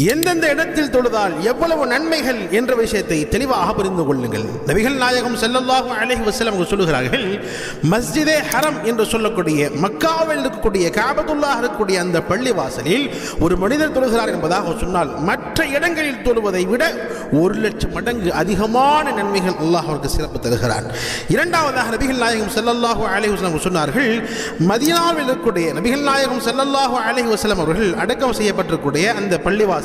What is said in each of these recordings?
எந்தெந்த இடத்தில் தொழுதால் எவ்வளவு நன்மைகள் என்ற விஷயத்தை தெளிவாக புரிந்து கொள்ளுங்கள். நபிகள் நாயகம் ஸல்லல்லாஹு அலைஹி வஸல்லம் சொல்லுகிறார்கள், மஸ்ஜிதே ஹரம் என்று சொல்லக்கூடிய மக்காவில் இருக்கக்கூடிய காபத்துல்லாஹ் இருக்கக்கூடிய அந்த பள்ளி வாசலில் ஒரு மனிதர் தொழுகிறார் என்பதாக சொன்னால் மற்ற இடங்களில் தொழுவதை விட 1,00,000 மடங்கு அதிகமான நன்மைகள் அல்லாஹ் அவருக்கு சிறப்பு தருகிறார். இரண்டாவதாக நபிகள் நாயகம் ஸல்லல்லாஹு அலைஹி வஸல்லம் சொன்னார்கள், மதீனாவில் இருக்கக்கூடிய நபிகள் நாயகம் ஸல்லல்லாஹு அலைஹி வஸல்லம் அவர்கள் அடக்கம் செய்யப்பட்டிருக்கூடிய அந்த பள்ளிவாசல்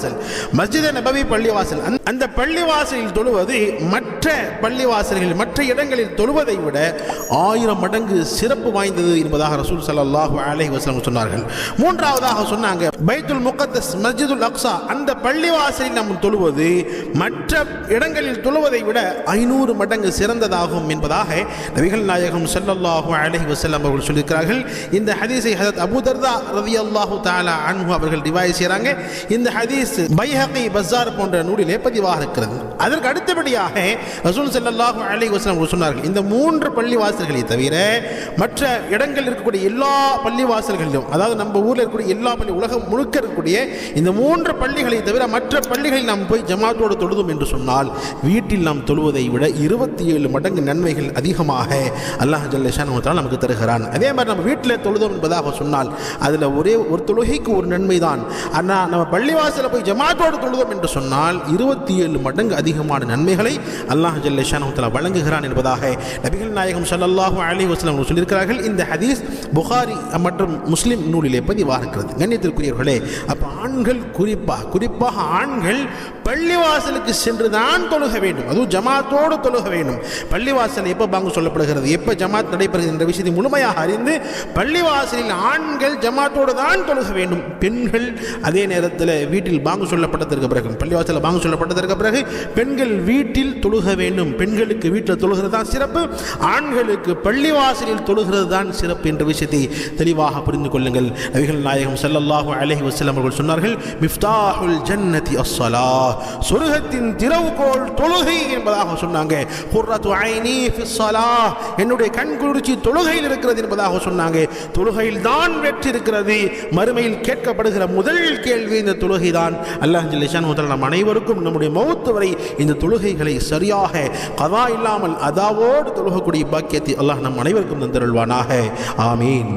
மஸ்ஜித் நபவி பள்ளிவாசல், அந்த பள்ளிவாசலில் தொழுவது மற்ற பள்ளிவாசல்களில் மற்ற இடங்களில் தொழுவதை விட 1000 மடங்கு சிறப்பு வாய்ந்தது என்பதாக ரசூல் ஸல்லல்லாஹு அலைஹி வஸல்லம் சொன்னார்கள். மூன்றாவதாக சொன்னாங்க, பைத்துல் முகத்தஸ் மஸ்ஜிதுல் அக்ஸா அந்த பள்ளிவாசலில் நாம் தொழுவது மற்ற இடங்களில் தொழுவதை விட 500 மடங்கு சிறந்ததாகும் என்பதாக நபிகள் நாயகம் ஸல்லல்லாஹு அலைஹி வஸல்லம் அவர்கள் சொல்லியிருக்கிறார்கள். இந்த ஹதீஸை ஹஜரத் அபூ தர்தா ரலியல்லாஹு தஆலா அன்ஹு அவர்கள் ரிவாயத் செய்றாங்க. இந்த ஹதீஸ் பைஹகி பஸார் போன்ற நூலிலே பதிவாக இருக்கிறது. அதற்கு அடுத்தபடியாக ரசூல் ஸல்லல்லாஹு அலைஹி வஸல்லம் சொன்னார்கள், இந்த 3 பள்ளிவாசல்களை தவிர மற்ற இடங்களில் இருக்கக்கூடிய எல்லா பள்ளிவாசல்களிலும், அதாவது நம்ம ஊரில் இருக்கக்கூடிய எல்லா பள்ளி உலகம் முழுக்க இருக்கக்கூடிய இந்த 3 பள்ளிகளை தவிர மற்ற பள்ளிகளில் நாம் போய் ஜமாத்தோடு தொழுதும் என்று சொன்னால் வீட்டில் நாம் தொழுவதை விட 27 மடங்கு நன்மைகள் அதிகமாக அல்லாஹ் ஜல்ல ஷானஹு தஆலா நமக்கு தருகிறான். அதே மாதிரி நம்ம வீட்டில் தொழுதோம் என்பதாக சொன்னால் அதில் ஒரே ஒரு தொழுகைக்கு ஒரு நன்மை தான். ஆனால் நம்ம பள்ளிவாசலில் போய் ஜமாத்தோடு தொழுதோம் என்று சொன்னால் 27 மடங்கு அதிகமான நன்மைகளை அல்லாஹ் ஜல்ல ஷானஹு தஆலா வழங்குகிறான் என்பதாக நபிகள் நாயகம் ஸல்லல்லாஹு அலைஹி வஸல்லம் சொல்லியிருக்கிறார்கள். இந்த ஹதீஸ் புகாரி மற்றும் முஸ்லிம் நூலிலே பதிவாக இருக்கிறது. கண்ணியத்திற்குரியவர்களே, அப்போ ஆண்கள் குறிப்பாக ஆண்கள் பள்ளிவாசலுக்கு சென்று தான் தொழுக வேண்டும், அதுவும் ஜமாத்தோடு தொழுக வேண்டும். பள்ளிவாசல் எப்போ பாங்கு சொல்லப்படுகிறது, எப்போ ஜமாத் நடைபெறுகிறது என்ற விஷயத்தை முழுமையாக அறிந்து பள்ளிவாசலில் ஆண்கள் ஜமாத்தோடு தான் தொழுக வேண்டும். பெண்கள் அதே நேரத்தில் வீட்டில் பாங்கு சொல்லப்பட்டதற்கு பிறகு, பள்ளிவாசலில் பாங்கு சொல்லப்பட்டதற்கு பிறகு பெண்கள் வீட்டில் தொழுக வேண்டும். பெண்களுக்கு வீட்டில் தொழுகிறது தான் சிறப்பு, ஆண்களுக்கு பள்ளிவாசலில் தொழுகிறது தான் சிறப்பு என்ற விஷயத்தை தெளிவாக புரிந்து கொள்ளுங்கள். நபிகள் நாயகம் ஸல்லல்லாஹு அலைஹி வஸல்லம் அவர்கள் சொன்னார்கள், மிஃப்தாஹுல் ஜன்னதி அஸ்ஸலாஹ், சொர்க்கத்தின் திறவுகோல் தொழுகை என்பதாக சொன்னாங்க. குர்ரத்து ஐனி ஃபிஸ்ஸலாஹ், என்னுடைய கண் குளிர்ச்சி தொழுகையில் இருக்கிறது என்பதாக சொன்னாங்க. தொழுகையில் தான் வெற்றி இருக்கிறது. மறுமையில் கேட்கப்படுகிற முதல் கேள்வி இந்த தொழுகை தான். அல்லாஹ் ஜல்ல ஷானஹு தஆலா நம் அனைவருக்கும் நம்முடைய மௌத் வரை இந்த தொழுகைகளை சரியாக கதா இல்லாமல் அதாவோடு தொழுகக்கூடிய பாக்கியத்தை அல்லாஹ் நம் அனைவருக்கும் தந்தருள்வானாக. ஆமீன்.